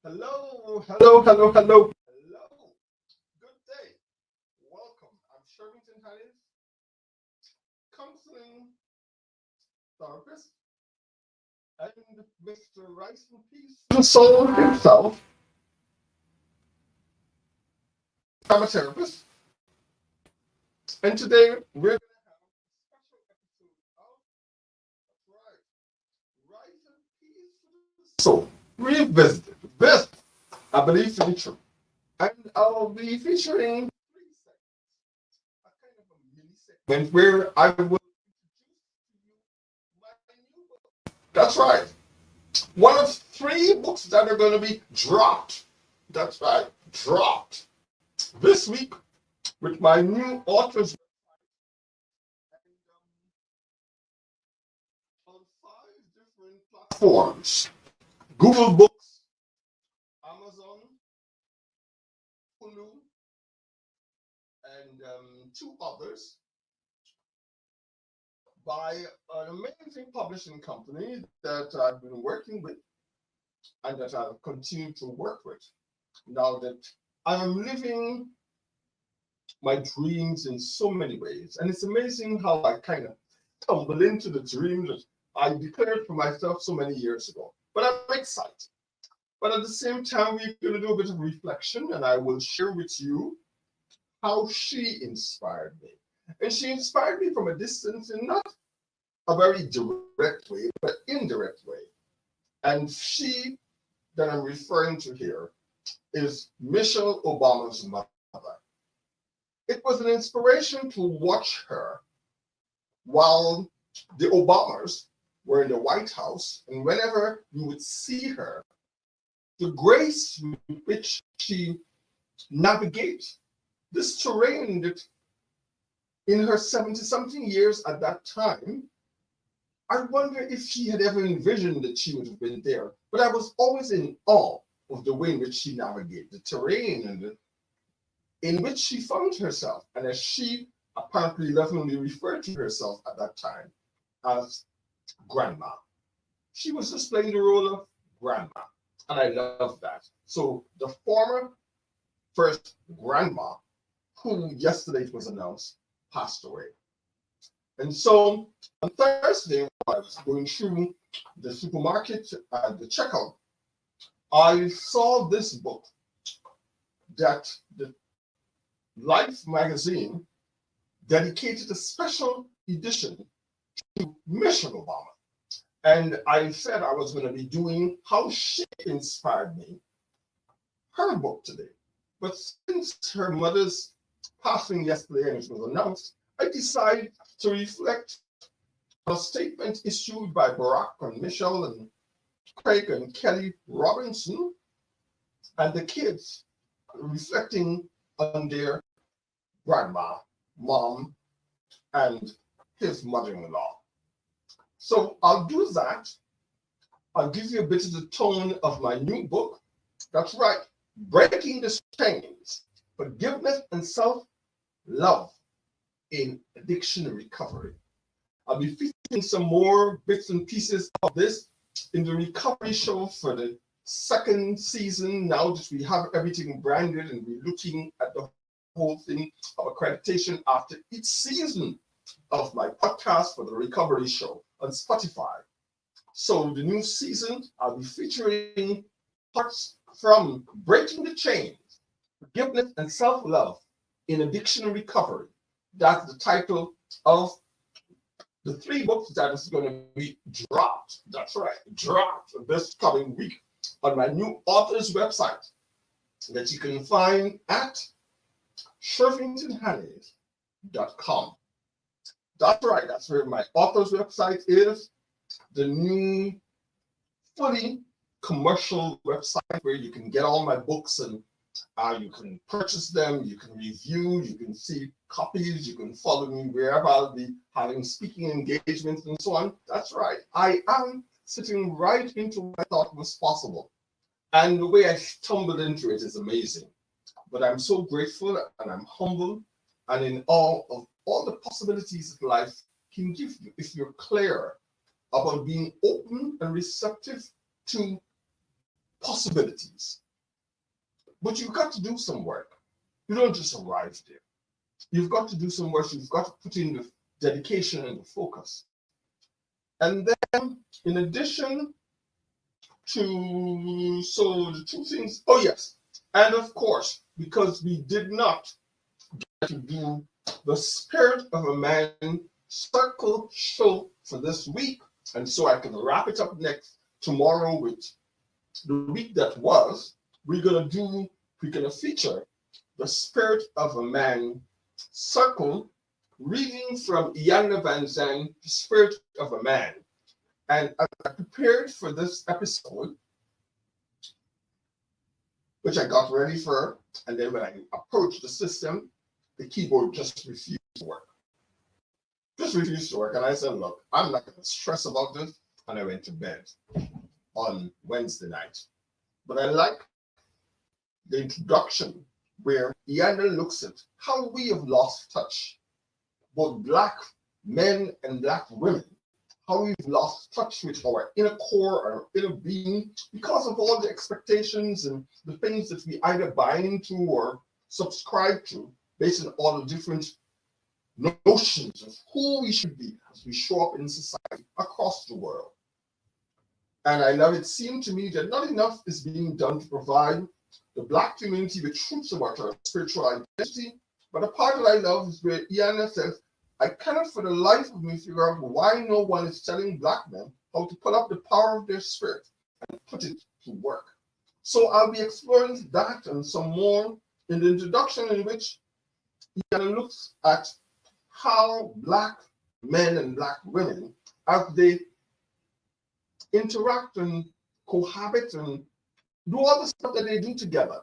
Hello, hello, hello, hello, hello. Good day. Welcome. I'm Shirvington Hannays, counseling therapist, and Mr. Rice and Peace and Soul himself. I'm a therapist, and today we're going to have a special episode of that's right, Rice and Peace for the Soul. Revisited. This, I believe, to be true. And I'll be featuring three segments, a kind of a mini segment where I will introduce to you my new book. That's right. One of three books that are going to be dropped. That's right. Dropped this week with my new authors on five different platforms: Google Books, Amazon, Hulu, and two others by an amazing publishing company that I've been working with and that I'll continue to work with now that I'm living my dreams in so many ways. And it's amazing how I kind of stumble into the dream that I declared for myself so many years ago. But I'm excited. But at the same time, we're going to do a bit of reflection, and I will share with you how she inspired me. And she inspired me from a distance in not a very direct way, but indirect way. And she that I'm referring to here is Michelle Obama's mother. It was an inspiration to watch her while the Obamas were in the White House, and whenever you would see her, the grace with which she navigates this terrain that in her 70 something years at that time, I wonder if she had ever envisioned that she would have been there. But I was always in awe of the way in which she navigated the terrain and in which she found herself. And as she apparently lovingly referred to herself at that time as grandma, she was just playing the role of grandma. And I love that. So the former first grandma, who yesterday it was announced, passed away. And so on Thursday, when I was going through the supermarket at the checkout, I saw this book that the Life magazine dedicated a special edition to Michelle Obama. And I said I was going to be doing how she inspired me, her book today. But since her mother's passing yesterday and it was announced, I decided to reflect on a statement issued by Barack and Michelle and Craig and Kelly Robinson and the kids, reflecting on their grandma, mom, and his mother-in-law. So I'll do that. I'll give you a bit of the tone of my new book. That's right, Breaking the Chains, Forgiveness and Self-Love in Addiction Recovery. I'll be featuring some more bits and pieces of this in the recovery show for the second season. Now that we have everything branded and we're looking at the whole thing of accreditation after each season of my podcast for the recovery show on Spotify. So the new season, I'll be featuring parts from Breaking the Chains, Forgiveness and Self-Love in Addiction Recovery. That's the title of the three books that is going to be dropped. That's right, dropped this coming week on my new author's website that you can find at shirvingtonhannays.com. That's right, that's where my author's website is. The new fully commercial website where you can get all my books and you can purchase them, you can review, you can see copies, you can follow me wherever I'll be having speaking engagements and so on. That's right. I am sitting right into what I thought was possible. And the way I stumbled into it is amazing. But I'm so grateful and I'm humble and in awe of all the possibilities that life can give you if you're clear about being open and receptive to possibilities. But you've got to do some work. You don't just arrive there. You've got to do some work. You've got to put in the dedication and the focus. And then, in addition to, so the two things, oh yes, and of course, because we did not get to do the Spirit of a Man Circle show for this week, and so I can wrap it up tomorrow with the week that was, we're gonna feature the Spirit of a Man Circle, reading from Iyanla Vanzant, The Spirit of a Man. And as I prepared for this episode, which I got ready for, and then when I approached the system, the keyboard just refused to work. Just refused to work. And I said, look, I'm not going to stress about this. And I went to bed on Wednesday night. But I like the introduction where Iyanla looks at how we have lost touch, both Black men and Black women, how we've lost touch with our inner core, our inner being, because of all the expectations and the things that we either buy into or subscribe to, based on all the different notions of who we should be as we show up in society across the world. And I love it seemed to me that not enough is being done to provide the Black community with truths about our spiritual identity. But a part that I love is where Iyanla says, I cannot for the life of me figure out why no one is telling Black men how to pull up the power of their spirit and put it to work. So I'll be exploring that and some more in the introduction, in which Iyanla looks at how Black men and Black women, as they interact and cohabit and do all the stuff that they do together,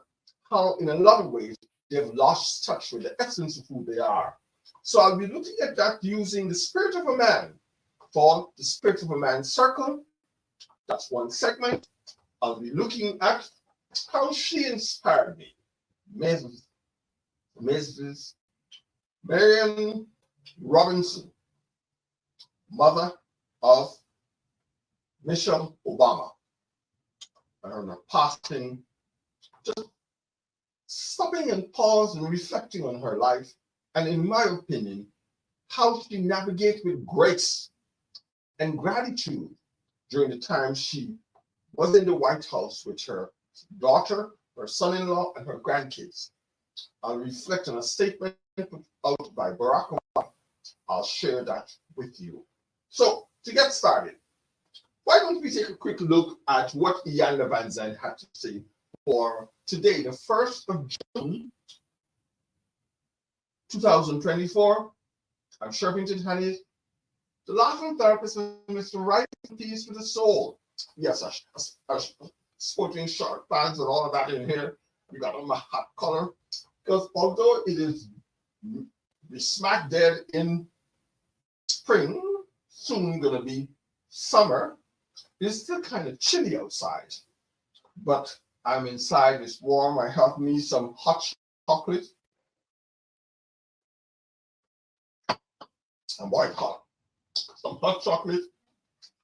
how in a lot of ways they've lost touch with the essence of who they are. So I'll be looking at that using the Spirit of a Man for the Spirit of a Man Circle. That's one segment. I'll be looking at how she inspired me. Mrs. Marian Robinson, mother of Michelle Obama, and her passing, just stopping and pause and reflecting on her life, and in my opinion, how she navigated with grace and gratitude during the time she was in the White House with her daughter, her son-in-law, and her grandkids. I'll reflect on a statement put out by Barack Obama. I'll share that with you. So, to get started, why don't we take a quick look at what Iyanla Vanzant had to say for today, the 1st of June, 2024. I'm Shirvington Hannays, the laughing therapist, Mr. Right Peace for the Soul. Yes, I sporting short pants and all of that in here. We got on my hot color, because although it is we smack dead in spring, soon gonna be summer, it's still kind of chilly outside. But I'm inside, it's warm. I have me some hot chocolate. And white hot. Some hot chocolate.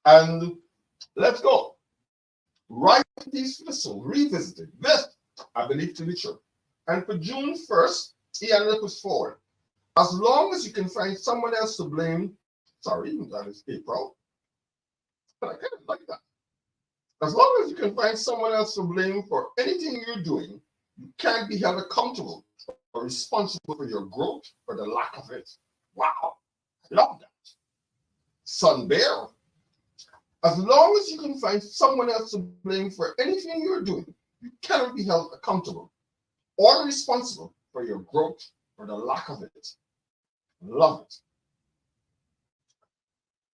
And let's go. Right Peace for the Soul, revisited. This, I believe to be true. And for June 1st, Iyanla puts forward, as long as you can find someone else to blame, sorry, that is April, but I kind of like that. As long as you can find someone else to blame for anything you're doing, you can't be held accountable or responsible for your growth or the lack of it. Wow, I love that. Sun Bear, as long as you can find someone else to blame for anything you're doing, you cannot be held accountable or responsible for your growth or the lack of it. Love it.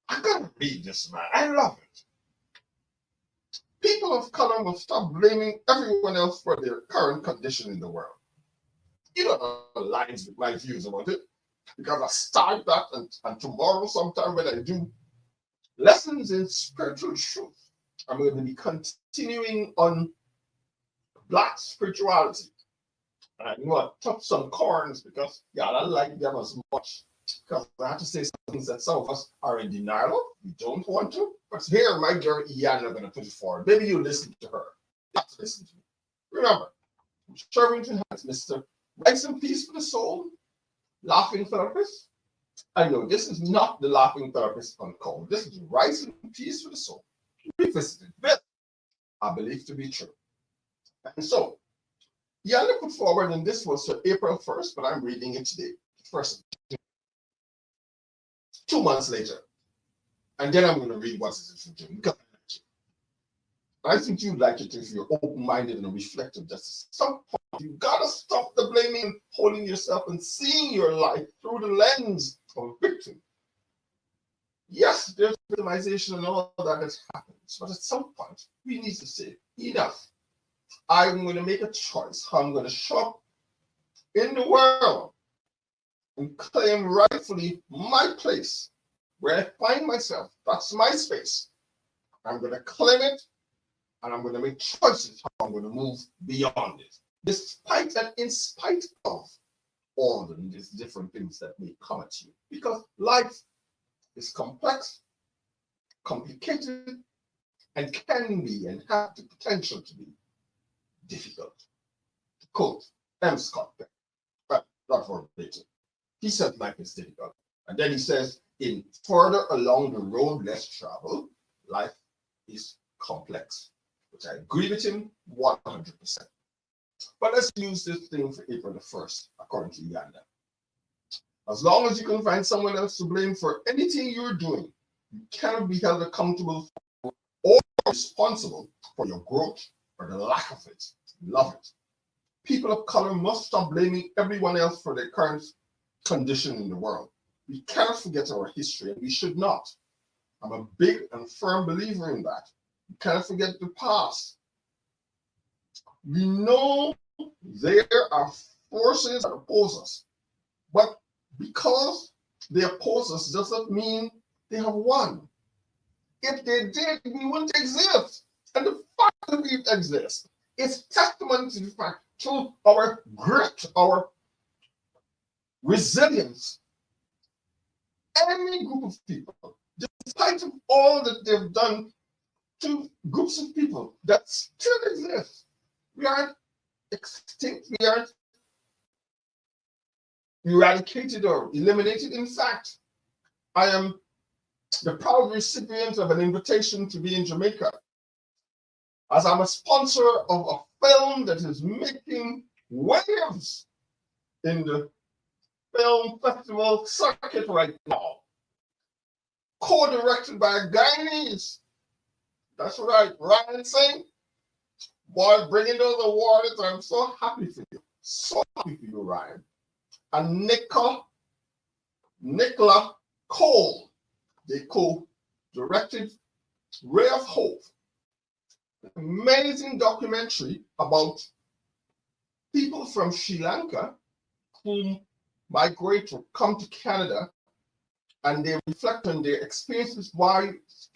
I gotta read this, man. I love it. People of color must stop blaming everyone else for their current condition in the world. You don't know the lines with my views about it, because I start that, and tomorrow sometime when I do lessons in spiritual truth, I'm going to be continuing on Black spirituality. And I'm going to touch some corns because y'all don't like them as much. Because I have to say some things that some of us are in denial of. We don't want to. But here, my girl Iyanla going to put it forward. Maybe you listen to her. You have to listen to me. Remember, Shirvington Hannays, Mr. Rice and Peace for the Soul, Laughing Therapist. I know this is not the Laughing Therapist on call. This is Rice and Peace for the Soul. Revisited this, I believe to be true. And so, Yana put forward, and this was for April 1st, but I'm reading it today. First, 2 months later. And then I'm going to read what is it for June. I think you'd like it if you're open-minded and reflective. Just at some point, you gotta stop the blaming and holding yourself and seeing your life through the lens of a victim. Yes, there's victimization and all that happens, but at some point, we need to say, enough. I'm going to make a choice how I'm going to show up in the world and claim rightfully my place where I find myself. That's my space. I'm going to claim it. And I'm going to make choices how I'm going to move beyond it, despite and in spite of all these different things that may come at you. Because life is complex, complicated, and can be and have the potential to be difficult. To quote M. Scott Peck, but not verbatim. He said life is difficult. And then he says, in further along the road less traveled, life is complex. Which I agree with him 100%. But let's use this thing for April the 1st, according to Yanda. As long as you can find someone else to blame for anything you're doing, you cannot be held accountable for or responsible for your growth or the lack of it. Love it. People of color must stop blaming everyone else for their current condition in the world. We cannot forget our history, and we should not. I'm a big and firm believer in that. We cannot forget the past. We know there are forces that oppose us, but because they oppose us doesn't mean they have won. If they did, we wouldn't exist. And the fact that we exist is testament to the fact, to our grit, our resilience. Any group of people, despite of all that they've done to groups of people that still exist, we aren't extinct, we aren't eradicated or eliminated. In fact, I am the proud recipient of an invitation to be in Jamaica, as I'm a sponsor of a film that is making waves in the film festival circuit right now, co-directed by a Guyanese. That's right, Ryan Singh. Boy, bringing those awards, I'm so happy for you. So happy for you, Ryan. And Nicola Cole, they co-directed Ray of Hope, an amazing documentary about people from Sri Lanka who migrate or come to Canada, and they reflect on their experiences why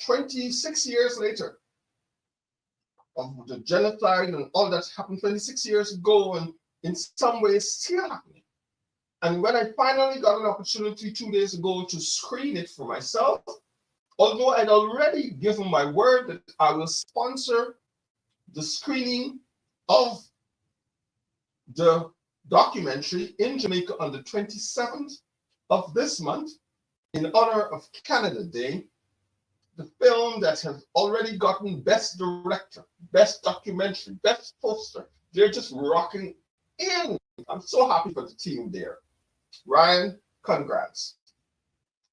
26 years later of the genocide and all that happened 26 years ago, and in some ways still happening. And when I finally got an opportunity 2 days ago to screen it for myself, although I'd already given my word that I will sponsor the screening of the documentary in Jamaica on the 27th of this month, in honor of Canada Day, the film that has already gotten Best Director, Best Documentary, Best Poster, they're just rocking in. I'm so happy for the team there. Ryan, congrats.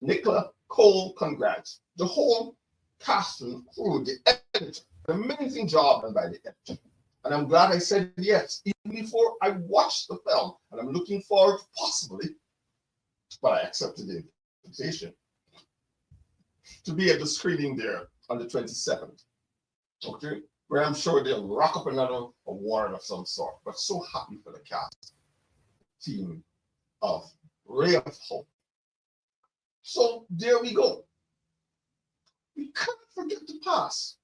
Nicola Cole, congrats. The whole cast and crew, the editor, an amazing job done by the editor. And I'm glad I said yes, even before I watched the film. And I'm looking forward to possibly, but I accepted the invitation, to be at the screening there on the 27th. Okay? Where I'm sure they'll rock up another award of some sort. But so happy for the cast team of Ray of Hope. So there we go. We can't forget the past.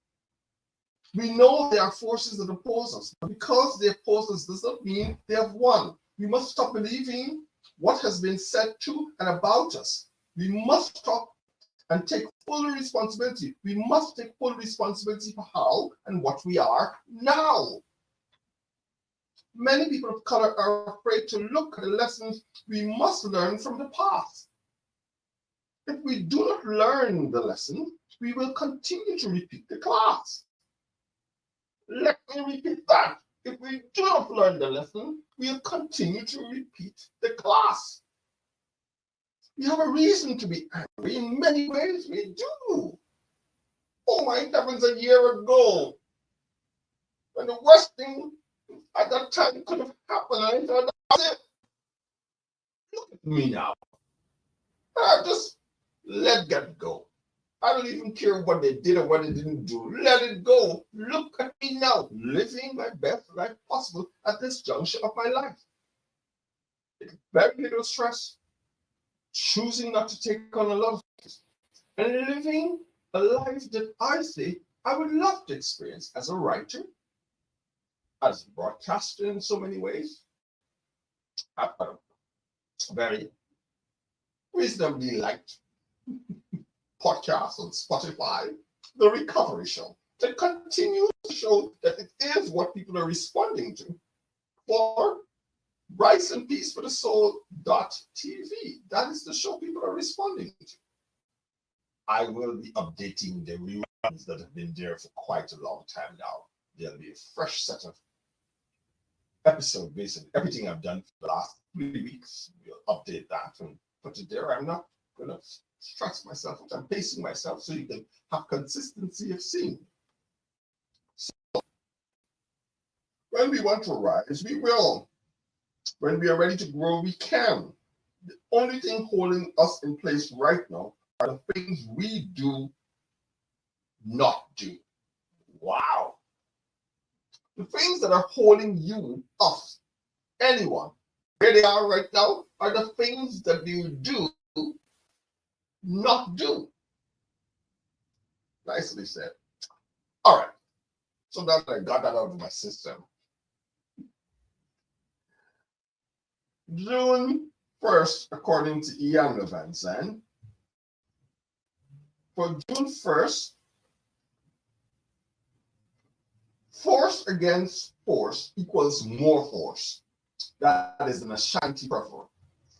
We know there are forces that oppose us, but because they oppose us does not mean they have won. We must stop believing what has been said to and about us. We must stop and take full responsibility. We must take full responsibility for how and what we are now. Many people of color are afraid to look at the lessons we must learn from the past. If we do not learn the lesson, we will continue to repeat the class. Let me repeat that. If we do not learn the lesson, we'll continue to repeat the class. We have a reason to be angry. In many ways, we do. Oh my heavens, a year ago, when the worst thing at that time could have happened, I thought, that's it. Look at me now. I just let that go. I don't even care what they did or what they didn't do. Let it go. Look at me now, living my best life possible at this juncture of my life. It's very little stress, choosing not to take on a lot of things, and living a life that I say I would love to experience as a writer, as a broadcaster in so many ways. I've got a very reasonably liked podcast on Spotify, The Recovery Show, that continues to show that it is what people are responding to for Rice and Peace for the Soul.tv. That is the show people are responding to. I will be updating the reruns that have been there for quite a long time now. There'll be a fresh set of episodes based on everything I've done for the last 3 weeks. We'll update that and put it there. I'm not going to stress myself. I'm pacing myself so you can have consistency of seeing. So when we want to rise, we will. When we are ready to grow, we can. The only thing holding us in place right now are the things we do not do. Wow. The things that are holding you, us, anyone, where they are right now, are the things that you do not do. Nicely said. All right. So now that I got that out of my system. June 1st, according to Ian Levinson, for June 1st, force against force equals more force. That is an Ashanti proverb.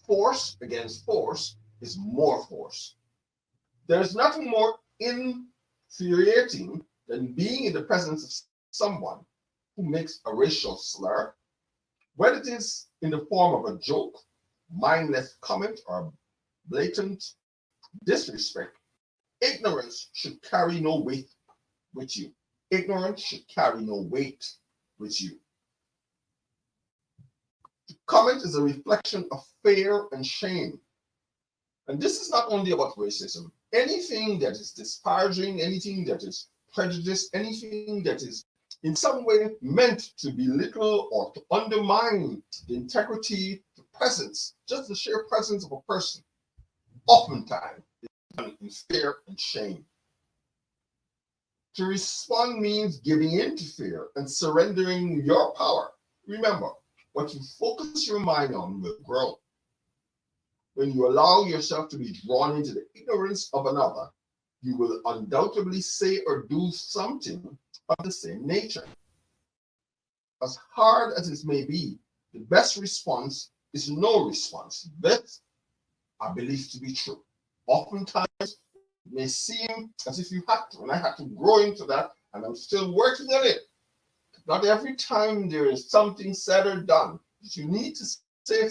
Force against force is more force. There's nothing more infuriating than being in the presence of someone who makes a racial slur, whether it is in the form of a joke, mindless comment, or blatant disrespect. Ignorance should carry no weight with you. Ignorance should carry no weight with you. The comment is a reflection of fear and shame. And this is not only about racism. Anything that is disparaging, anything that is prejudice, anything that is in some way meant to belittle or to undermine the integrity, the presence, just the sheer presence of a person, oftentimes is done in fear and shame. To respond means giving in to fear and surrendering your power. Remember, what you focus your mind on will grow. When you allow yourself to be drawn into the ignorance of another, you will undoubtedly say or do something of the same nature. As hard as it may be, the best response is no response. This I believe to be true. Oftentimes, it may seem as if you had to, and I had to grow into that, and I'm still working on it. Not every time there is something said or done that you need to say.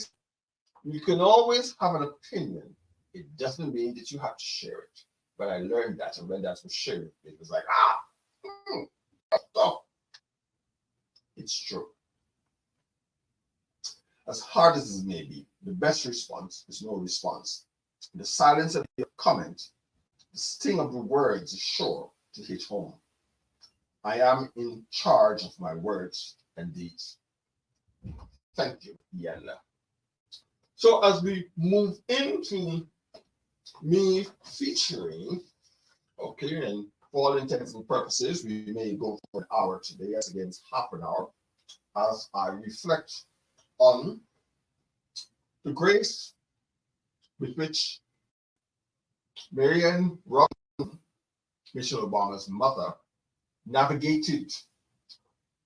You can always have an opinion. It doesn't mean that you have to share it. But I learned that, and when that was shared, it was like, that's tough. It's true. As hard as it may be, the best response is no response. In the silence of your comment, the sting of the words is sure to hit home. I am in charge of my words and deeds. Thank you, Yella. So as we move into me featuring, okay, and for all intents and purposes, we may go for an hour today, as against half an hour, as I reflect on the grace with which Marian Robinson Michelle Obama's mother, navigated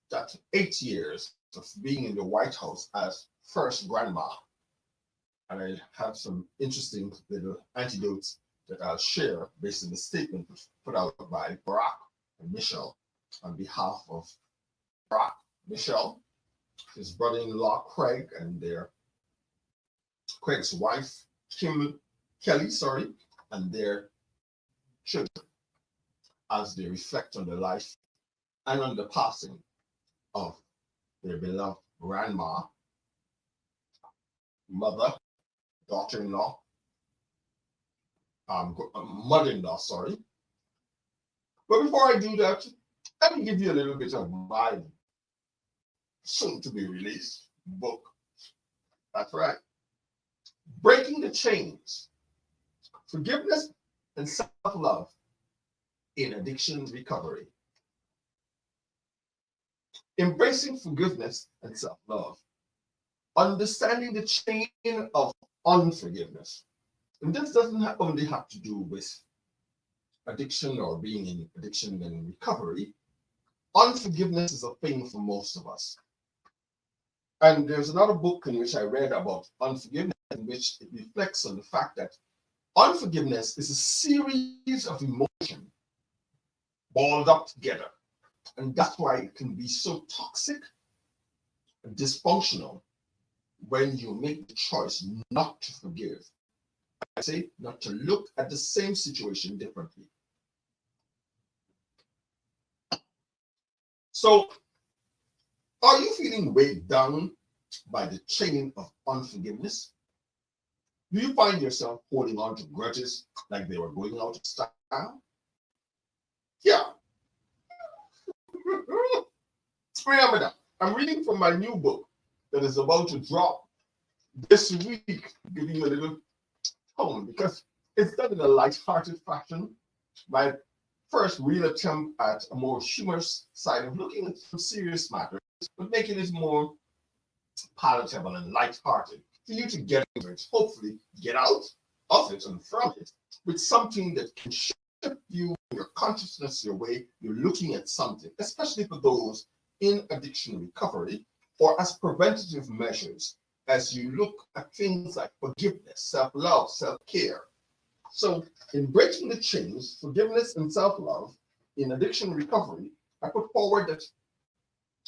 that 8 years of being in the White House as first grandma. And I have some interesting little anecdotes that I'll share based on the statement put out by Barack and Michelle on behalf of Barack, Michelle, his brother-in-law Craig, and Craig's wife Kelly, and their children, as they reflect on the life and on the passing of their beloved grandma, mother, daughter-in-law, mother-in-law, sorry. But before I do that, let me give you a little bit of my soon-to-be released book. That's right. Breaking the Chains, Forgiveness and Self-Love in Addiction Recovery. Embracing forgiveness and self-love. Understanding the chain of unforgiveness. And this doesn't only have to do with addiction or being in addiction and recovery. Unforgiveness is a thing for most of us. And there's another book in which I read about unforgiveness, in which it reflects on the fact that unforgiveness is a series of emotions balled up together. And that's why it can be so toxic and dysfunctional when you make the choice not to forgive. I say not to look at the same situation differently. So, are you feeling weighed down by the chain of unforgiveness? Do you find yourself holding on to grudges like they were going out of style? Yeah. Remember that. I'm reading from my new book that is about to drop this week, giving you a little tone because it's done in a light-hearted fashion. My first real attempt at a more humorous side of looking at some serious matters, but making it more palatable and light-hearted for you to get into it, hopefully get out of it and from it with something that can shift you, your consciousness, your way you're looking at something, especially for those in addiction recovery or as preventative measures as you look at things like forgiveness, self-love, self-care. So in Breaking the Chains, Forgiveness and Self-Love in Addiction Recovery, I put forward that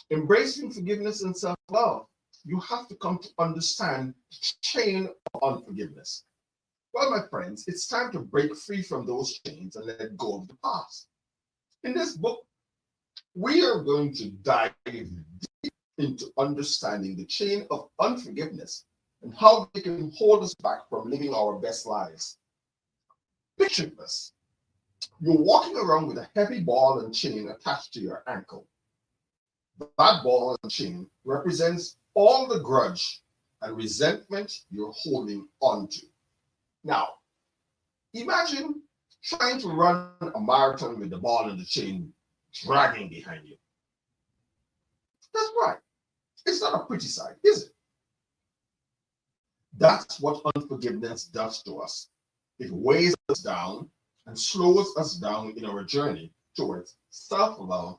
embracing forgiveness and self-love, you have to come to understand the chain of unforgiveness. Well, my friends, it's time to break free from those chains and let go of the past. In this book, we are going to dive deep into understanding the chain of unforgiveness and how they can hold us back from living our best lives. Picture this. You're walking around with a heavy ball and chain attached to your ankle. That ball and chain represents all the grudge and resentment you're holding onto. Now, imagine trying to run a marathon with the ball and the chain dragging behind you. That's right. It's not a pretty sight, is it? That's what unforgiveness does to us. It weighs us down and slows us down in our journey towards self-love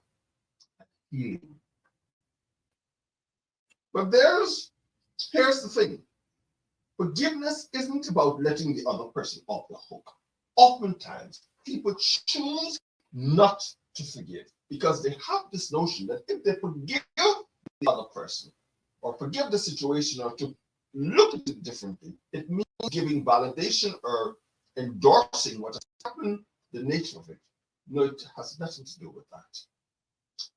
and healing. But here's the thing. Forgiveness isn't about letting the other person off the hook. Oftentimes, people choose not to forgive because they have this notion that if they forgive the other person or forgive the situation or to look at it differently, it means giving validation or endorsing what has happened, the nature of it. No, it has nothing to do with that.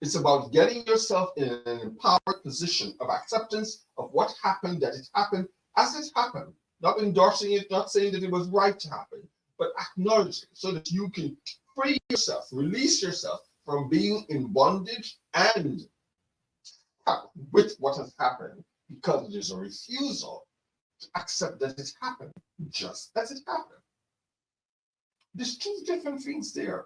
It's about getting yourself in an empowered position of acceptance of what happened, that it happened as it happened, not endorsing it, not saying that it was right to happen, but acknowledging so that you can free yourself, release yourself from being in bondage and with what has happened because there's a refusal to accept that it happened just as it happened. There's two different things there.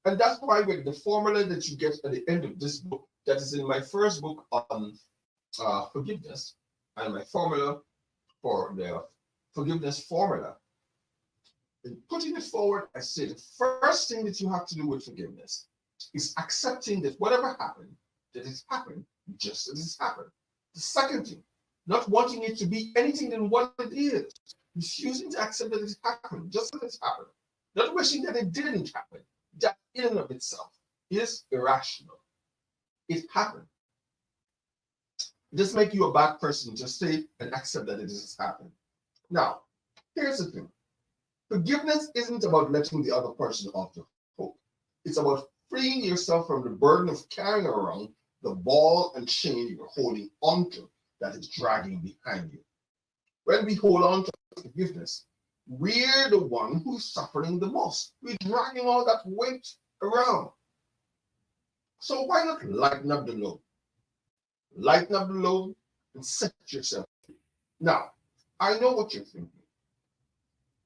And that's why with the formula that you get at the end of this book, that is in my first book on forgiveness, and my formula for the forgiveness formula, In putting it forward, I say the first thing that you have to do with forgiveness is accepting that whatever happened, that it's happened just as it's happened. The second thing, not wanting it to be anything than what it is, refusing to accept that it happened just as it's happened, not wishing that it didn't happen. That in and of itself is irrational. It happened. It doesn't make you a bad person. Just say and accept that it has happened. Now, here's the thing. Forgiveness isn't about letting the other person off the hook. It's about freeing yourself from the burden of carrying around the ball and chain you're holding onto that is dragging behind you. When we hold on to forgiveness, we're the one who's suffering the most. We're dragging all that weight around. So why not lighten up the load? Lighten up the load and set yourself free. Now, I know what you're thinking.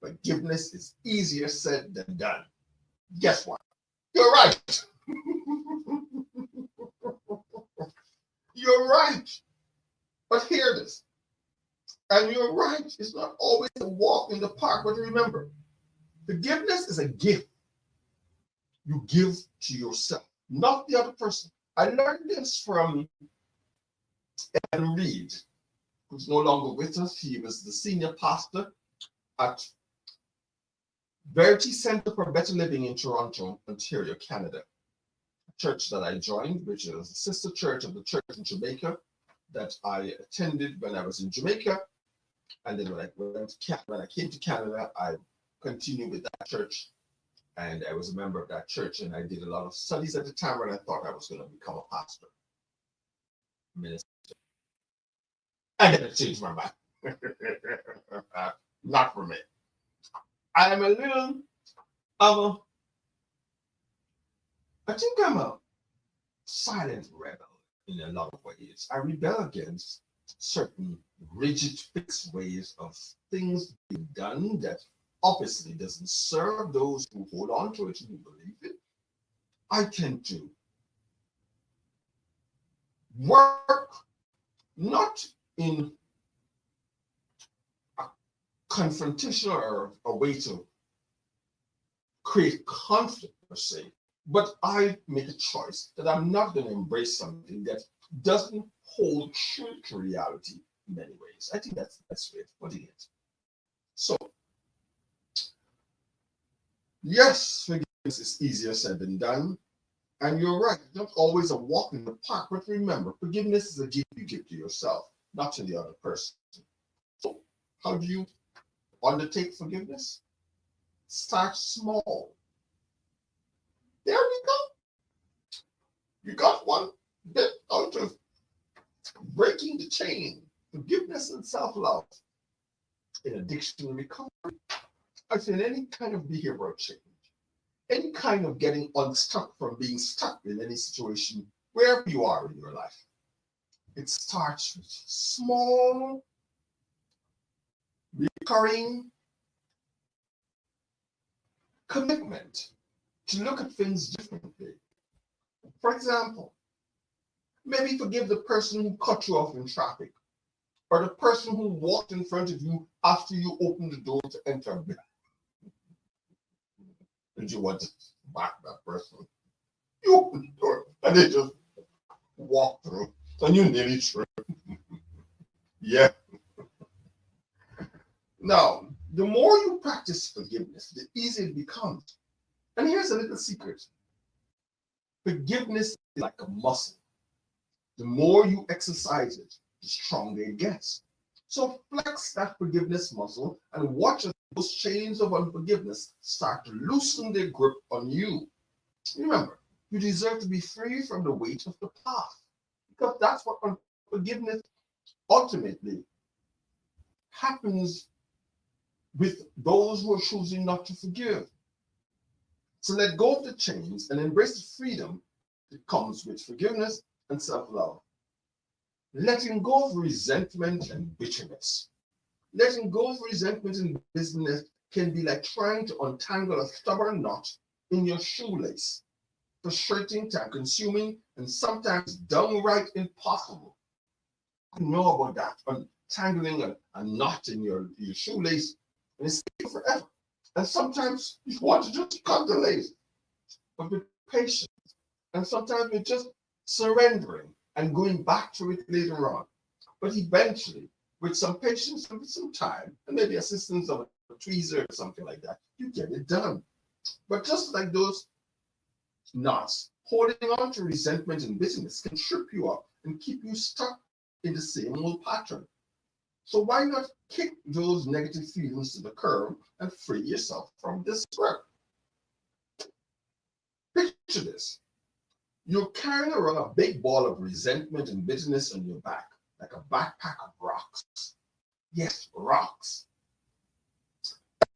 Forgiveness is easier said than done. Guess what? You're right. You're right. But hear this. And you're right. It's not always a walk in the park. But remember, forgiveness is a gift you give to yourself, not the other person. I learned this from Ed Reed, who's no longer with us. He was the senior pastor at Verity Center for Better Living in Toronto, Ontario, Canada. A church that I joined, which is a sister church of the church in Jamaica that I attended when I was in Jamaica. And then when I came to Canada, I continued with that church. And I was a member of that church. And I did a lot of studies at the time when I thought I was going to become a pastor, minister. And then I changed my mind. Not for me. I am a little I think I'm a silent rebel in a lot of ways. I rebel against certain rigid, fixed ways of things being done that obviously doesn't serve those who hold on to it and who believe it. I tend to work not in a confrontation or a way to create conflict per se, but I make a choice that I'm not going to embrace something that doesn't hold true to reality in many ways. I think that's the best way of putting it. So, yes, forgiveness is easier said than done. And you're right, it's not always a walk in the park. But remember, forgiveness is a gift you give to yourself, not to the other person. So, how do you undertake forgiveness? Start small. There we go. You got one bit out of breaking the chain. Forgiveness and self-love in addiction and recovery. I say in any kind of behavioral change, any kind of getting unstuck from being stuck in any situation, wherever you are in your life. It starts with small, recurring commitment to look at things differently. For example, maybe forgive the person who cut you off in traffic, or the person who walked in front of you after you opened the door to enter. And you want to back that person. You open the door and they just walk through, and you nearly trip. Yeah. Now, the more you practice forgiveness, the easier it becomes. And here's a little secret. Forgiveness is like a muscle. The more you exercise it, the stronger it gets. So flex that forgiveness muscle and watch as those chains of unforgiveness start to loosen their grip on you. Remember, you deserve to be free from the weight of the past, because that's what unforgiveness ultimately happens with those who are choosing not to forgive. So let go of the chains and embrace the freedom that comes with forgiveness and self-love. Letting go of resentment and bitterness. Letting go of resentment and bitterness can be like trying to untangle a stubborn knot in your shoelace. Frustrating, time-consuming, and sometimes downright impossible. I know about that, untangling a knot in your shoelace, and it's taking forever. And sometimes you want to just cut the lace, but with patience. And sometimes with just surrendering and going back to it later on. But eventually, with some patience and with some time, and maybe assistance of a tweezer or something like that, you get it done. But just like those knots, holding on to resentment and bitterness can trip you up and keep you stuck in the same old pattern. So why not kick those negative feelings to the curb and free yourself from this grip? Picture this. You're carrying around a big ball of resentment and bitterness on your back, like a backpack of rocks. Yes, rocks.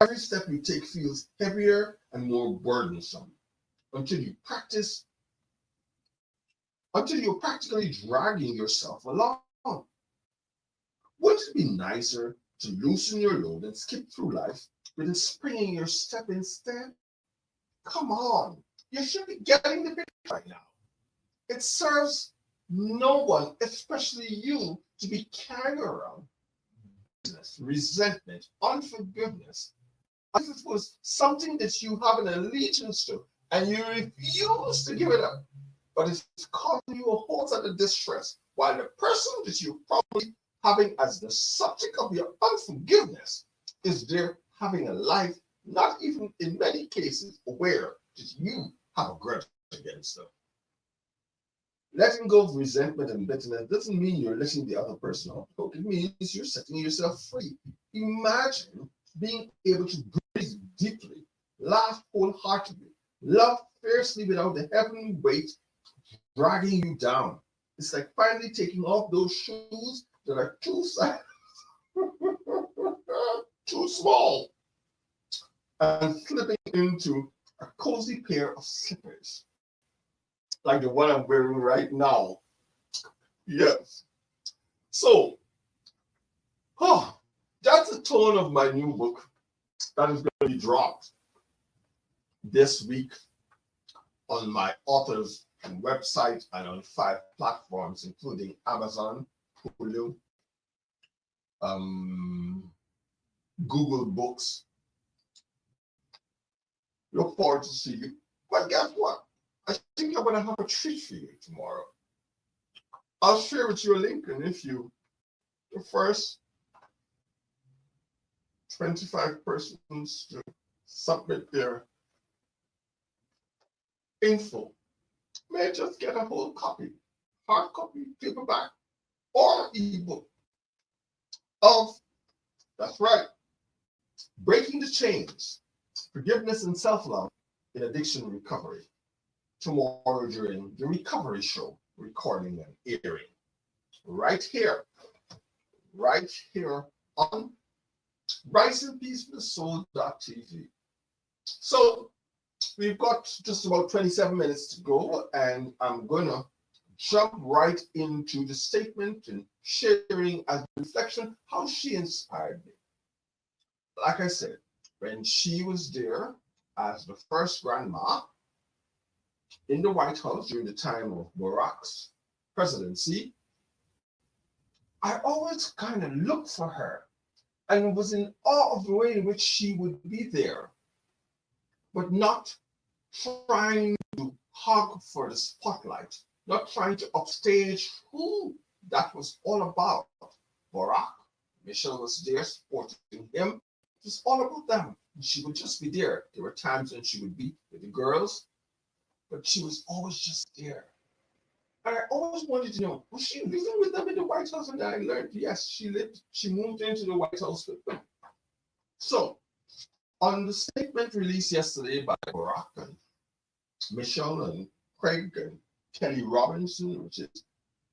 Every step you take feels heavier and more burdensome until you practice, until you're practically dragging yourself along. Wouldn't it be nicer to loosen your load and skip through life with a spring in your step instead? Come on, you should be getting the picture right now. It serves no one, especially you, to be carrying around business, resentment, unforgiveness, as if it was something that you have an allegiance to and you refuse to give it up. But it's causing you a whole lot of distress, while the person that you probably having as the subject of your unforgiveness is there having a life, not even in many cases aware that you have a grudge against them. Letting go of resentment and bitterness doesn't mean you're letting the other person off the hook. It means you're setting yourself free. Imagine being able to breathe deeply, laugh wholeheartedly, love fiercely without the heavenly weight dragging you down. It's like finally taking off those shoes that are too small and slipping into a cozy pair of slippers, like the one I'm wearing right now. Yes. So, oh, that's the tone of my new book that is going to be dropped this week on my author's website and on 5 platforms, including Amazon, Hulu, Google Books. Look forward to see you. But guess what? I think I'm going to have a treat for you tomorrow. I'll share with you a link, and if the first 25 persons to submit their info may just get a whole copy, hard copy, paperback, or ebook of, that's right, Breaking the Chains, Forgiveness and Self-Love in Addiction Recovery, tomorrow during the Recovery Show, recording and airing, right here on RAPsoul.TV. So we've got just about 27 minutes to go, and I'm going to jump right into the statement and sharing as a reflection how she inspired me. Like I said, when she was there as the first grandma in the White House during the time of Barack's presidency, I always kind of looked for her and was in awe of the way in which she would be there, but not trying to hog for the spotlight, not trying to upstage who that was all about. Barack, Michelle was there supporting him. It was all about them. She would just be there. There were times when she would be with the girls, but she was always just there. And I always wanted to know, was she living with them in the White House? And I learned, yes, she moved into the White House with them. So, on the statement released yesterday by Barack and Michelle and Craig and Kelly Robinson, which is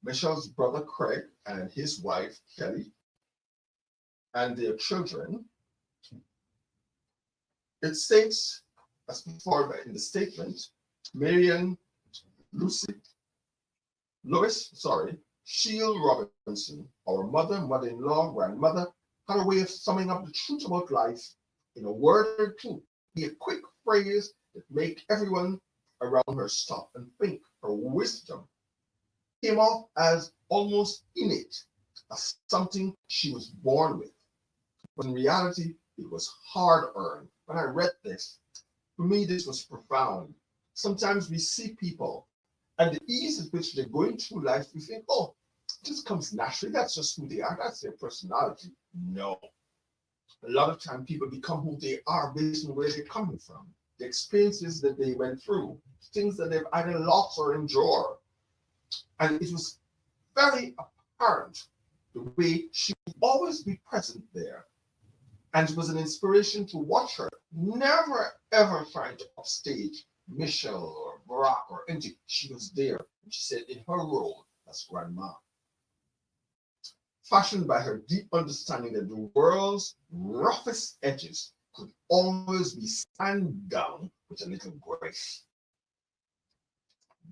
Michelle's brother Craig and his wife Kelly, and their children, it states, as before in the statement, Marian Lois Shields Robinson, our mother, mother-in-law, grandmother, had a way of summing up the truth about life in a word or two, be a quick phrase that make everyone around her stop and think. Her wisdom came off as almost innate, as something she was born with. But in reality, it was hard earned, when I read this, for me, this was profound. Sometimes we see people and the ease at which they're going through life, we think, oh, this comes naturally. That's just who they are. That's their personality. No. A lot of time people become who they are based on where they're coming from, the experiences that they went through, things that they've either lost or endured. And it was very apparent the way she would always be present there. And it was an inspiration to watch her, never ever trying to upstage Michelle or Barack or anything. She was there. She said in her role as grandma, fashioned by her deep understanding that the world's roughest edges could always be sanded down with a little grace.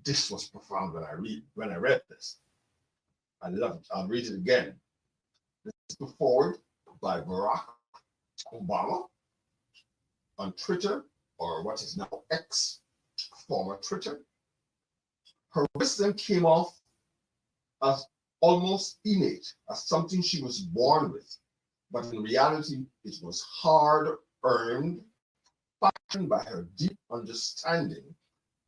This was profound when I read this. I love it. I'll read it again. This is put forward by Barack Obama on Twitter, or what is now X, former Twitter. Her wisdom came off as almost innate, as something she was born with, but in reality, it was hard-earned, fashioned by her deep understanding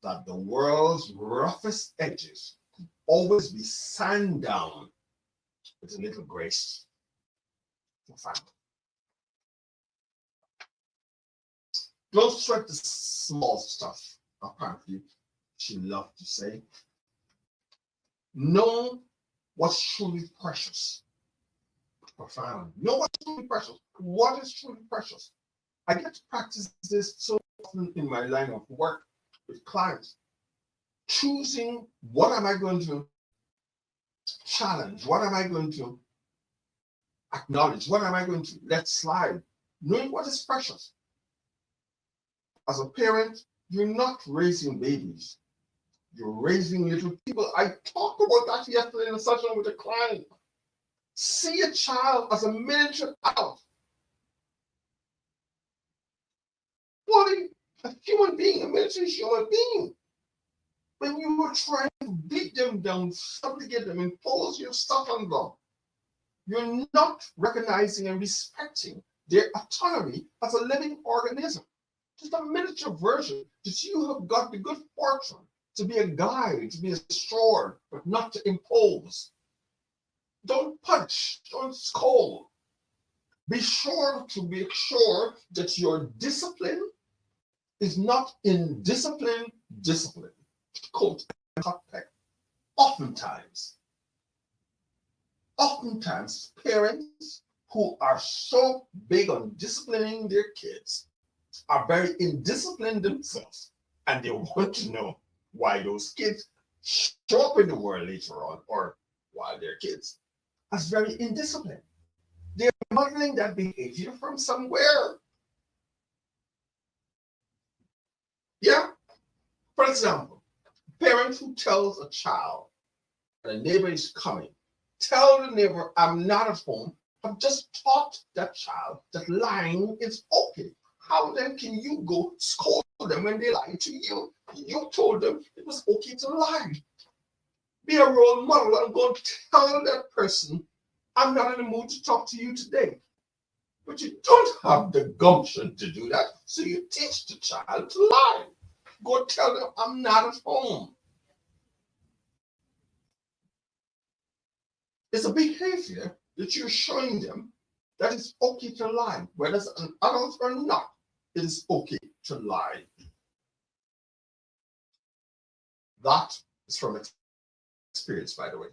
that the world's roughest edges could always be sanded down with a little grace. Profound. Don't sweat the small stuff, apparently, she loved to say. Know what's truly precious. Profound. Know what's truly precious. What is truly precious? I get to practice this so often in my line of work with clients. Choosing what am I going to challenge? What am I going to acknowledge? What am I going to let slide? Knowing what is precious. As a parent, you're not raising babies. You're raising little people. I talked about that yesterday in a session with a client. See a child as a miniature adult. Fully a human being, a miniature human being. When you are trying to beat them down, subjugate them, impose your stuff on them, you're not recognizing and respecting their autonomy as a living organism. Just a miniature version that you have got the good fortune to be a guide, to be a sword, but not to impose. Don't punch, don't scold. Be sure to make sure that your discipline is not indiscipline discipline. Quote, oftentimes, parents who are so big on disciplining their kids are very indisciplined themselves, and they want to know why those kids show up in the world later on, or while they're kids, as very indisciplined. They're modeling that behavior from somewhere. Yeah? For example, a parent who tells a child that a neighbor is coming, tell the neighbor, I'm not at home. I've just taught that child that lying is okay. How then can you go scold them when they lie to you? You told them it was okay to lie. Be a role model and go and tell that person, I'm not in the mood to talk to you today. But you don't have the gumption to do that, so you teach the child to lie. Go tell them, I'm not at home. It's a behavior that you're showing them that it's okay to lie, whether it's an adult or not. It is okay to lie. That is from experience, by the way.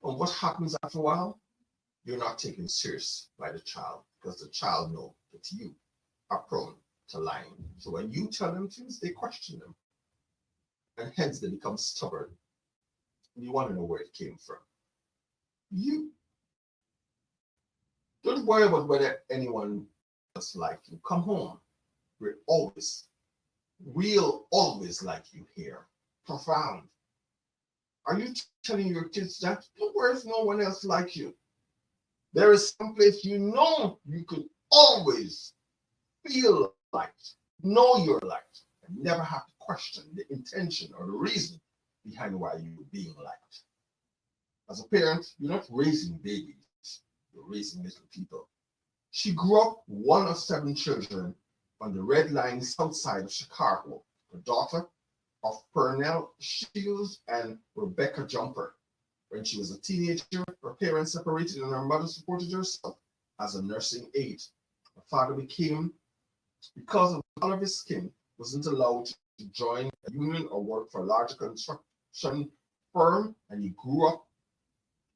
And what happens after a while? You're not taken serious by the child because the child knows that you are prone to lying. So when you tell them things, they question them. And hence they become stubborn. You want to know where it came from. You don't worry about whether anyone else like you. Come home. We'll always like you here. Profound. Are you telling your kids that? Don't worry if no one else like you. There is some place you know you could always feel liked, know you're liked, and never have to question the intention or the reason behind why you're being liked. As a parent, you're not raising babies, you're raising little people. She grew up one of 7 children on the Red Line south side of Chicago, the daughter of Marian Shields and Rebecca Jumper. When she was a teenager, her parents separated and her mother supported herself as a nursing aide. Her father because of the color of his skin, wasn't allowed to join a union or work for a larger construction firm, and he grew up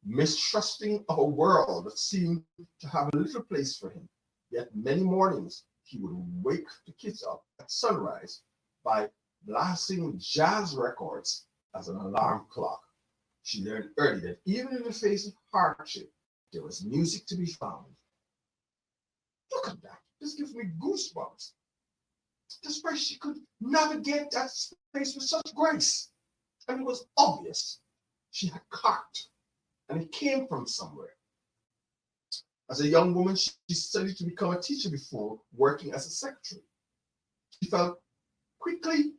mistrusting of a world that seemed to have a little place for him. Yet many mornings he would wake the kids up at sunrise by blasting jazz records as an alarm clock. She learned early that even in the face of hardship, there was music to be found. Look at that. This gives me goosebumps. This way she could navigate that space with such grace. And it was obvious she had caught, and it came from somewhere. As a young woman, she studied to become a teacher before working as a secretary. She fell quickly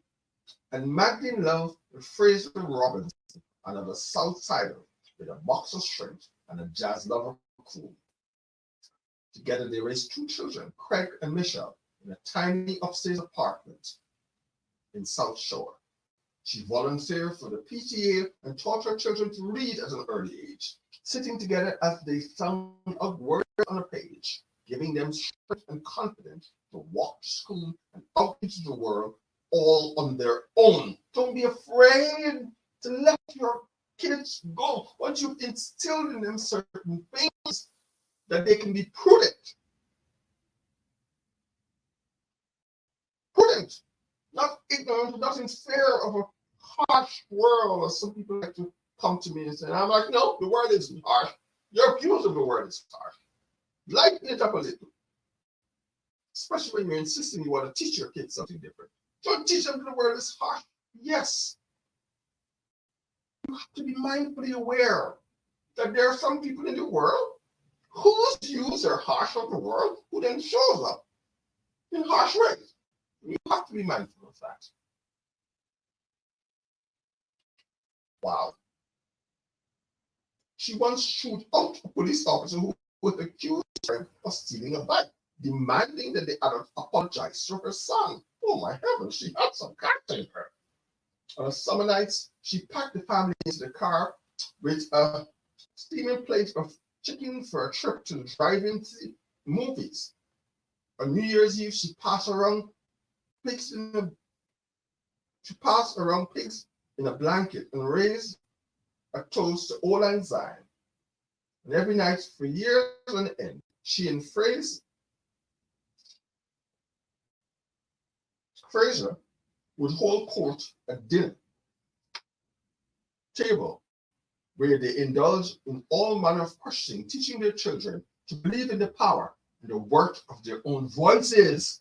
and madly in love with Fraser Robinson, another South Sider with a box of shrimp and a jazz lover crew. Together they raised 2 children, Craig and Michelle, in a tiny upstairs apartment in South Shore. She volunteered for the PTA and taught her children to read at an early age, sitting together as they sound out words on a page, giving them strength and confidence to walk to school and out into the world all on their own. Don't be afraid to let your kids go once you've instilled in them certain things that they can be prudent. Prudent, not ignorant, not in fear of a harsh world, as some people like to come to me and say. And I'm like, no, the word isn't harsh. Your views of the word is harsh. Lighten it up a little. Especially when you're insisting you want to teach your kids something different. Don't teach them the word is harsh. Yes. You have to be mindfully aware that there are some people in the world whose views are harsh on the world, who then shows up in harsh ways. You have to be mindful of that. Wow. She once shot out a police officer who was accused of stealing a bike, demanding that the adult apologize to her son. Oh my heavens, she had some guts in her. On summer nights, she packed the family into the car with a steaming plate of chicken for a trip to the drive-in movies. On New Year's Eve, she passed around pigs in a blanket and raised a toast to Old Lang Syne. And every night for years on end, she and Fraser would hold court at dinner table where they indulge in all manner of questioning, teaching their children to believe in the power and the worth of their own voices.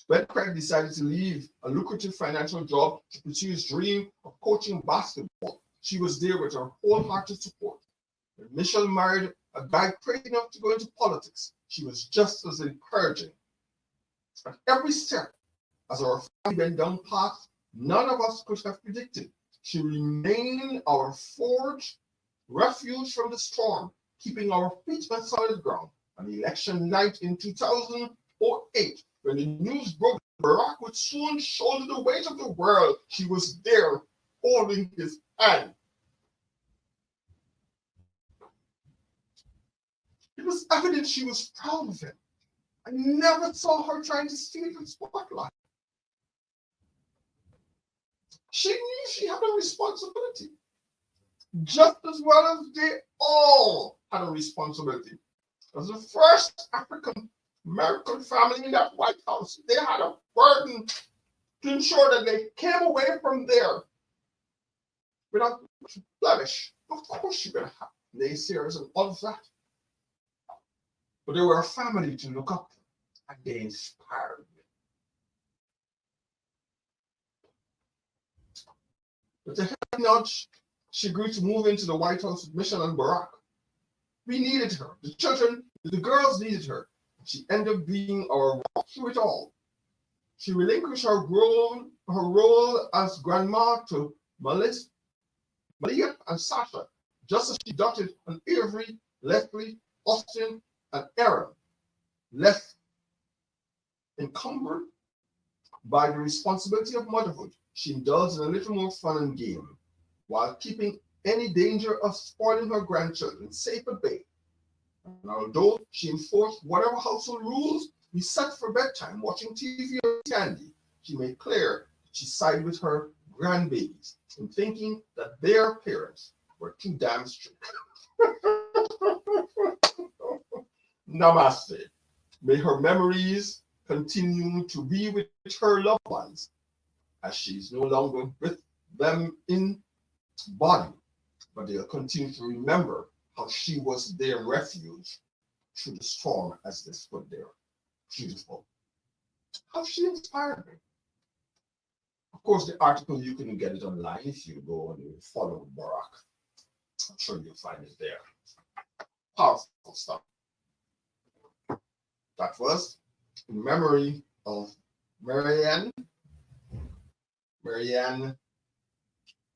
When Craig decided to leave a lucrative financial job to pursue his dream of coaching basketball, she was there with her wholehearted support. When Michelle married a guy crazy enough to go into politics, she was just as encouraging. At every step, as our family went down paths none of us could have predicted, she remained our forge, refuge from the storm, keeping our feet on solid ground. On election night in 2008, when the news broke Barack would soon shoulder the weight of the world, she was there holding his hand. It was evident she was proud of him. I never saw her trying to steal the spotlight. She knew she had a responsibility, just as well as they all had a responsibility. As the first African American family in that White House, they had a burden to ensure that they came away from there without blemish. Of course, you're going to have naysayers and all of that. But they were a family to look up to, and they inspired me. With a heavy nudge, she agreed to move into the White House with Michelle and Barack. We needed her. The girls needed her. She ended up being our rock through it all. She relinquished her role as grandma to Melissa Maria and Sasha, just as she dotted on Avery, Leslie, Austin, and Aaron, left encumbered by the responsibility of motherhood, she indulged in a little more fun and game, while keeping any danger of spoiling her grandchildren safe at bay. And although she enforced whatever household rules we set for bedtime, watching TV or candy, she made clear that she sided with her grandbabies in thinking that their parents were too damn strict. Namaste. May her memories continue to be with her loved ones, as she is no longer with them in body, but they'll continue to remember how she was their refuge through the storm, as this put there. Beautiful. How she inspired me. Of course, the article, you can get it online if you go and you follow Barack. I'm sure you'll find it there. Powerful stuff. That was in memory of Marian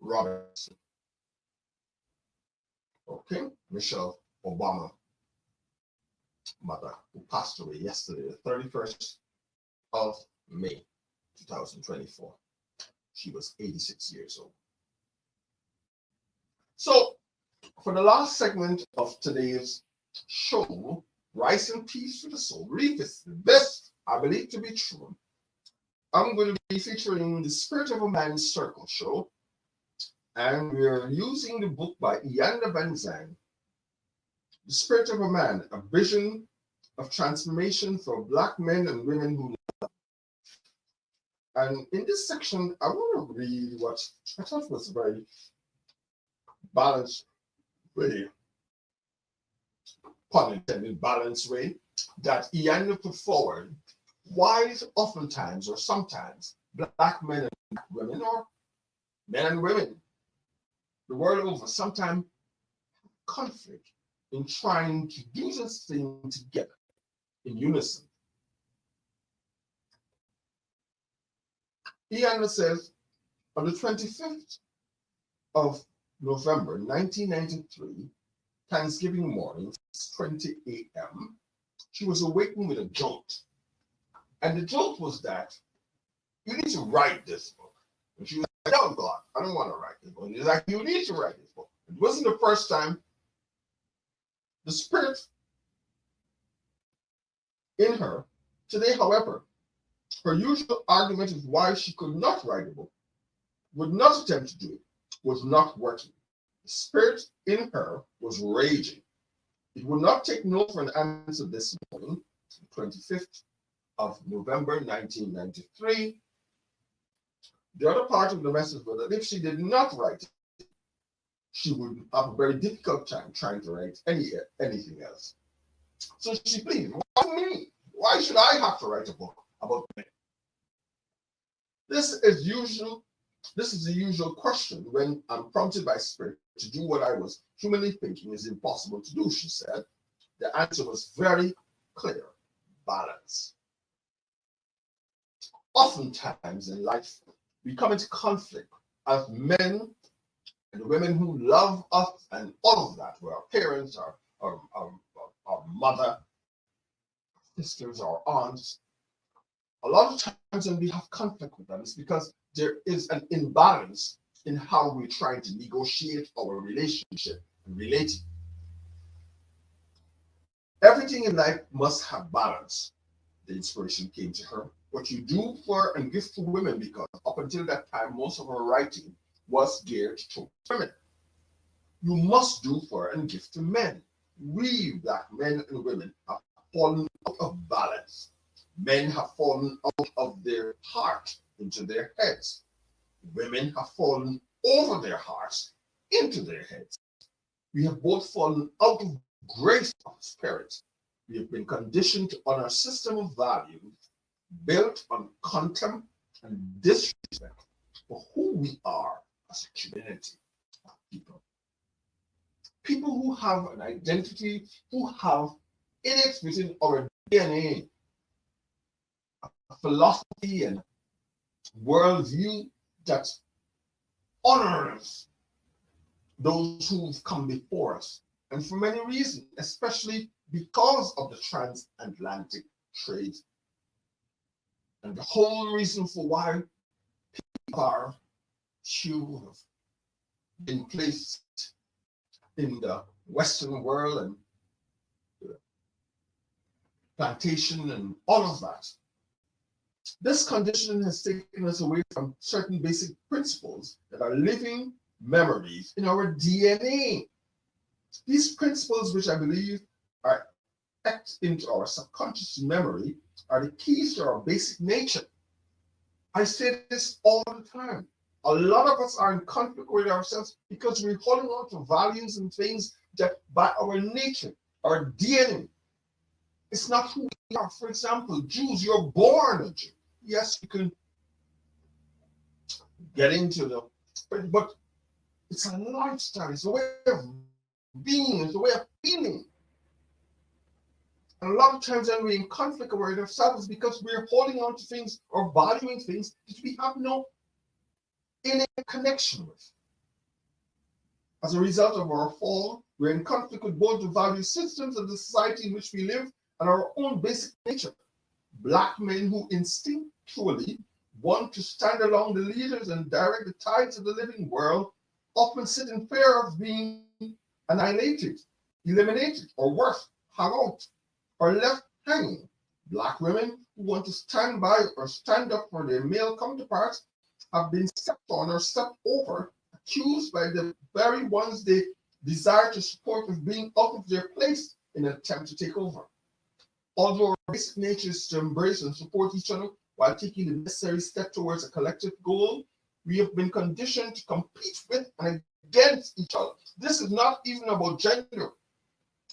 Robinson. Okay, Michelle Obama, mother, who passed away yesterday, the 31st of May, 2024. She was 86 years old. So, for the last segment of today's show, Rice and Peace to the Soul, revisit this, I believe to be true. I'm going to be featuring the Spirit of a Man Circle show, and we're using the book by Ianda Benzang, The Spirit of a Man, a vision of transformation for Black men and women who love. And in this section, I want to read what I thought was a very balanced way, pun intended, balanced way, that Ianda put forward. Why oftentimes or sometimes Black men and women, or men and women the world over, sometimes conflict in trying to do this thing together in unison. Ianda says, on the 25th of November 1993, Thanksgiving morning, 6:20 a.m., she was awakened with a jolt. And the jolt was that you need to write this book. And she was like, oh God, I don't want to write this book. And he's like, you need to write this book. It wasn't the first time. The spirit in her today, however, her usual argument is why she could not write a book, would not attempt to do it, was not working. The spirit in her was raging. It would not take no for an answer this morning, 25th of November 1993. The other part of the message was that if she did not write it, she would have a very difficult time trying to write anything else. So she pleaded, why me? Why should I have to write a book about men? This is the usual question when I'm prompted by spirit to do what I was humanly thinking is impossible to do, she said. The answer was very clear: balance. Oftentimes in life, we come into conflict as men and women who love us and all of that, who are our parents, our mother, sisters, our aunts. A lot of times when we have conflict with them, it's because there is an imbalance in how we try to negotiate our relationship and relate. Everything in life must have balance. The inspiration came to her. What you do for and give to women, because up until that time, most of her writing was geared to women. You must do for and give to men. We, Black men and women, have fallen out of balance. Men have fallen out of their heart into their heads. Women have fallen over their hearts into their heads. We have both fallen out of grace of spirit. We have been conditioned on our system of values built on contempt and disrespect for who we are as a community of people. People who have an identity, who have in it within our DNA a philosophy and worldview that honors those who've come before us, and for many reasons, especially because of the transatlantic trade. And the whole reason for why our shoe have been placed in the Western world and plantation and all of that. This condition has taken us away from certain basic principles that are living memories in our DNA. These principles, which I believe are etched into our subconscious memory, are the keys to our basic nature. I say this all the time. A lot of us are in conflict with ourselves because we're holding on to values and things that by our nature, our DNA, it's not who we are. For example, Jews, you're born a Jew. Yes, you can get into the, but it's a lifestyle, it's a way of being, it's a way of feeling. And a lot of times when we're in conflict with ourselves because we're holding on to things or valuing things that we have no innate connection with. As a result of our fall, we're in conflict with both the value systems of the society in which we live and our own basic nature. Black men who instinctually want to stand along the leaders and direct the tides of the living world often sit in fear of being annihilated, eliminated, or worse, hung out, or left hanging. Black women who want to stand by or stand up for their male counterparts have been stepped on or stepped over, accused by the very ones they desire to support of being out of their place in an attempt to take over. Although our basic nature is to embrace and support each other while taking the necessary step towards a collective goal, we have been conditioned to compete with and against each other. This is not even about gender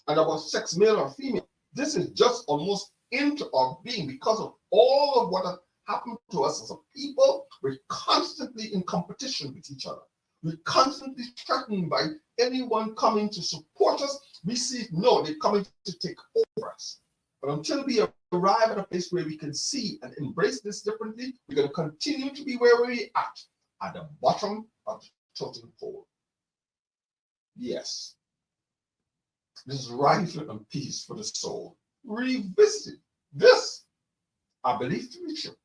and about sex, male or female. This is just almost into our being because of all of what has happened to us as a people. We're constantly in competition with each other. We're constantly threatened by anyone coming to support us. We see, no, they're coming to take over us. But until we arrive at a place where we can see and embrace this differently, we're going to continue to be where we're at the bottom of the totem pole. Yes, this is rifle and peace for the soul. Revisit this, I believe to be true.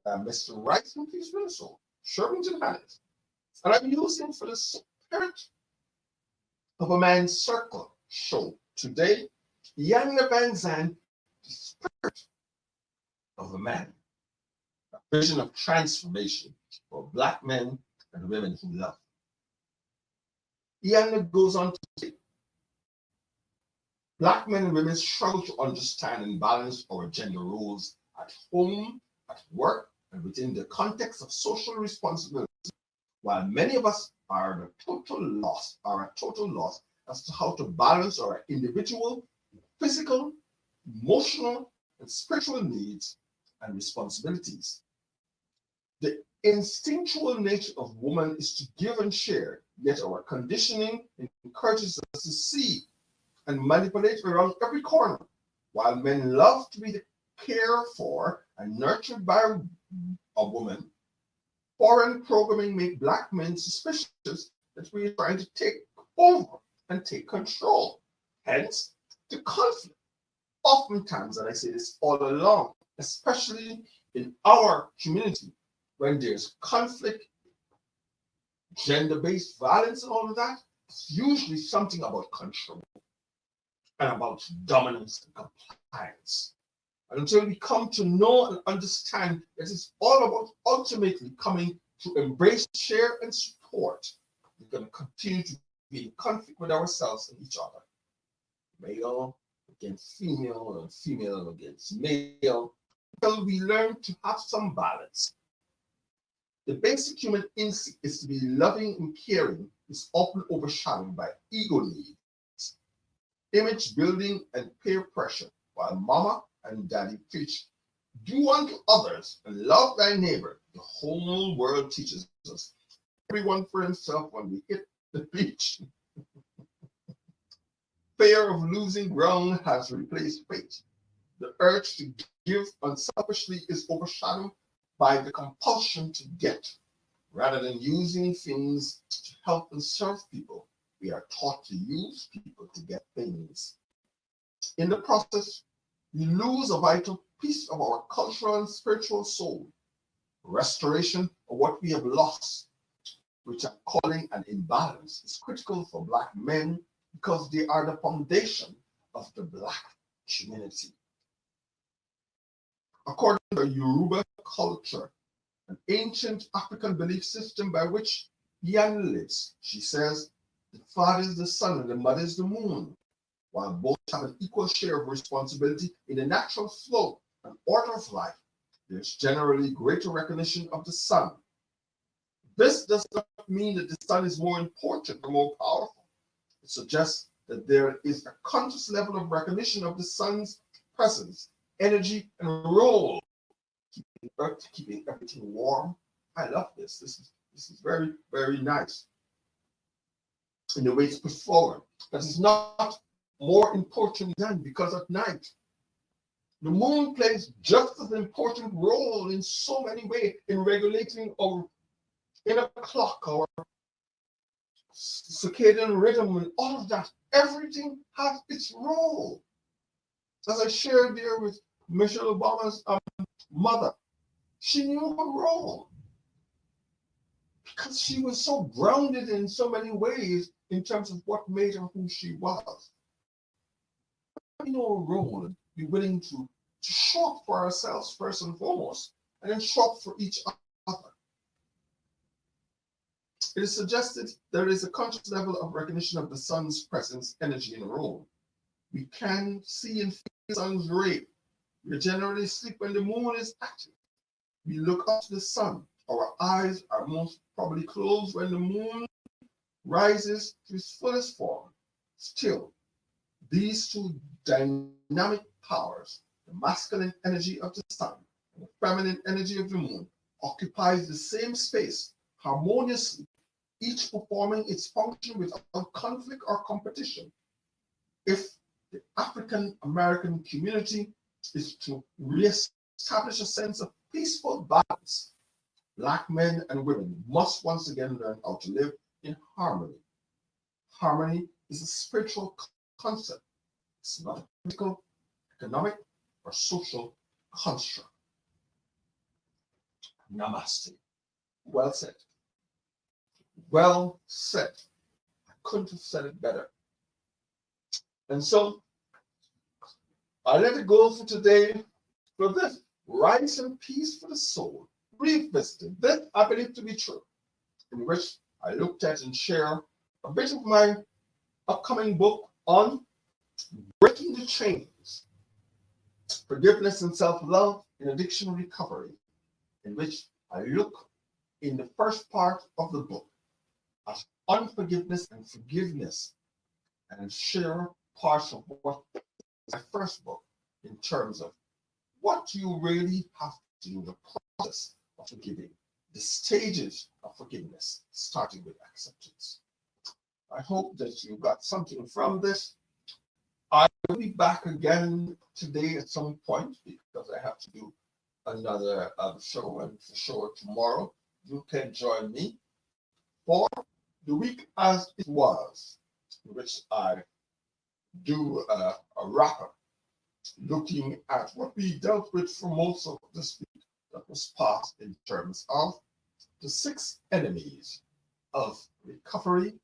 Mr. Rice and Peace for the Soul, Shirvington Hannays. And I'm using for the spirit of a man's circle show today, Yana Van Zandt, the spirit of a man, a vision of transformation for Black men and women who love. Yana goes on to say, Black men and women struggle to understand and balance our gender roles at home, at work, and within the context of social responsibility, while many of us are at a total loss as to how to balance our individual, physical, emotional, and spiritual needs and responsibilities. The instinctual nature of woman is to give and share, yet our conditioning encourages us to see and manipulate around every corner, while men love to be cared for and nurtured by a woman. Foreign programming makes Black men suspicious that we are trying to take over and take control. Hence, the conflict. Oftentimes, and I say this all along, especially in our community, when there's conflict, gender-based violence and all of that, it's usually something about control and about dominance and compliance. And until we come to know and understand that it's all about ultimately coming to embrace, share, and support, we're going to continue to be in conflict with ourselves and each other. Male against female and female against male, until we learn to have some balance. The basic human instinct is to be loving and caring is often overshadowed by ego needs, image building, and peer pressure, while mama and daddy preach, do unto others and love thy neighbor. The whole world teaches us, everyone for himself when we hit the beach. Fear of losing ground has replaced faith. The urge to give unselfishly is overshadowed by the compulsion to get, rather than using things to help and serve people. We are taught to use people to get things. In the process, we lose a vital piece of our cultural and spiritual soul. Restoration of what we have lost, which I'm calling an imbalance, is critical for Black men because they are the foundation of the Black community. According to Yoruba culture, an ancient African belief system by which Yan lives, she says, the father is the sun and the mother is the moon. While both have an equal share of responsibility in the natural flow and order of life, there's generally greater recognition of the sun. This does not mean that the sun is more important or more powerful. It suggests that there is a conscious level of recognition of the sun's presence, energy, and role in Earth, keeping everything warm. I love this. This is very, very nice in the way it's put forward. That is not more important than, because at night, the moon plays just as an important role in so many ways in regulating our inner clock, our circadian rhythm, and all of that. Everything has its role. As I shared there with Michelle Obama's mother, she knew her role because she was so grounded in so many ways in terms of what made her who she was. We know a role and be willing to show up for ourselves first and foremost, and then show up for each other. It is suggested there is a conscious level of recognition of the sun's presence, energy, and role. We can see and feel the sun's ray. We generally sleep when the moon is active. We look up to the sun. Our eyes are most probably closed when the moon rises to its fullest form. Still, these two dynamic powers, the masculine energy of the sun and the feminine energy of the moon, occupies the same space harmoniously, each performing its function without conflict or competition. If the African American community is to reestablish a sense of peaceful balance, Black men and women must once again learn how to live in harmony. Harmony is a spiritual concept. It's not a political, economic, or social construct. Namaste. Well said. Well said. I couldn't have said it better. And so I let it go for today for this. Rise and peace for the soul. Revisiting this I believe to be true, in which I looked at and share a bit of my upcoming book on breaking the chains, forgiveness and self-love in addiction recovery, in which I look in the first part of the book at unforgiveness and forgiveness, and share parts of what my first book in terms of what you really have to do, the process of forgiving, the stages of forgiveness, starting with acceptance. I hope that you got something from this. I will be back again today at some point because I have to do another show, and for sure tomorrow you can join me for the week as it was, in which I do a wrap-up looking at what we dealt with for most of this week that was passed in terms of the 6 enemies of recovery,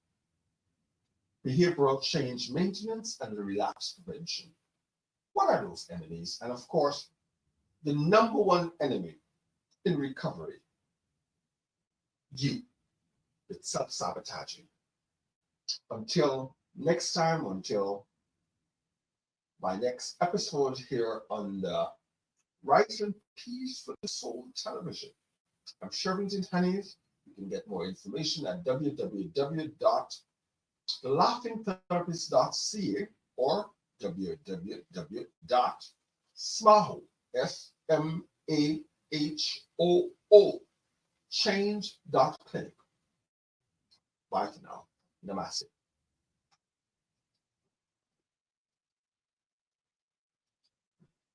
behavioral change maintenance, and the relapse prevention. What are those enemies? And of course, the number one enemy in recovery, you, it's self-sabotaging. Until next time, until my next episode here on the Rise and Peace for the Soul television. I'm Shirvington Hannays. You can get more information at www.thelaughingtherapist.ca or www.smahoo, SMAHOO, change.clinic. Bye for now. Namaste.